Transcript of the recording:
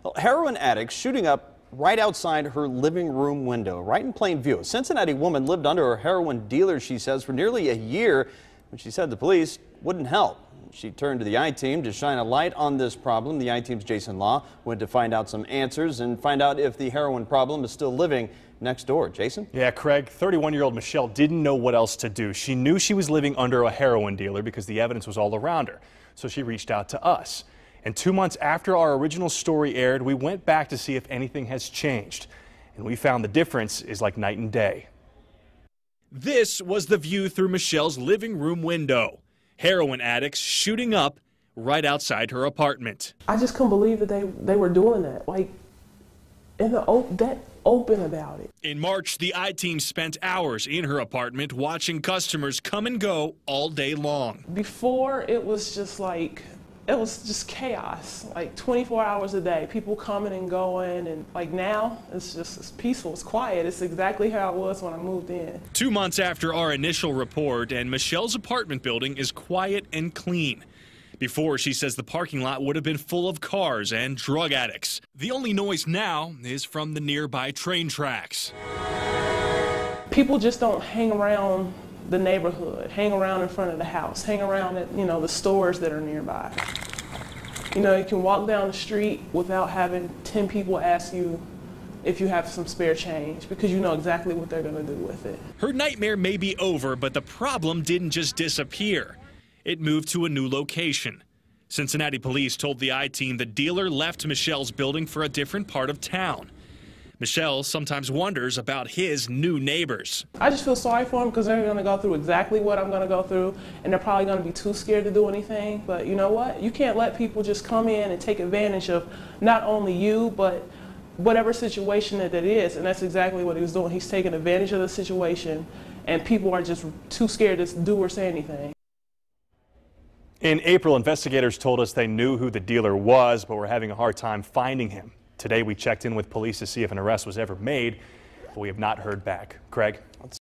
Well, heroin addicts shooting up right outside her living room window, right in plain view. A Cincinnati woman lived under a heroin dealer, she says, for nearly a year, when she said the police wouldn't help. She turned to the I-Team to shine a light on this problem. The I-Team's Jason Law went to find out some answers and find out if the heroin problem is still living next door. Jason? Yeah, Craig, 31-year-old Michelle didn't know what else to do. She knew she was living under a heroin dealer because the evidence was all around her. So she reached out to us. And 2 months after our original story aired, we went back to see if anything has changed. And we found the difference is like night and day. This was the view through Michelle's living room window. Heroin addicts shooting up right outside her apartment. I just couldn't believe that they were doing that, like, in the that open about it. In March, the I-Team spent hours in her apartment watching customers come and go all day long. Before, it was just like, it was just chaos, like 24 hours a day, people coming and going, and like now, it's peaceful, it's quiet. It's exactly how it was when I moved in. 2 months after our initial report, and Michelle's apartment building is quiet and clean. Before, she says the parking lot would have been full of cars and drug addicts. The only noise now is from the nearby train tracks. People just don't hang around the neighborhood, hang around in front of the house, hang around at, the stores that are nearby. You can walk down the street without having 10 people ask you if you have some spare change, because you know exactly what they're going to do with it. Her nightmare may be over, but the problem didn't just disappear. It moved to a new location. Cincinnati police told the I-Team the dealer left Michelle's building for a different part of town. Michelle sometimes wonders about his new neighbors. I just feel sorry for them because they're going to go through exactly what I'm going to go through, and they're probably going to be too scared to do anything. But you know what? You can't let people just come in and take advantage of not only you, but whatever situation that it is. And that's exactly what he was doing. He's taking advantage of the situation, and people are just too scared to do or say anything. In April, investigators told us they knew who the dealer was, but were having a hard time finding him. Today, we checked in with police to see if an arrest was ever made, but we have not heard back. Craig?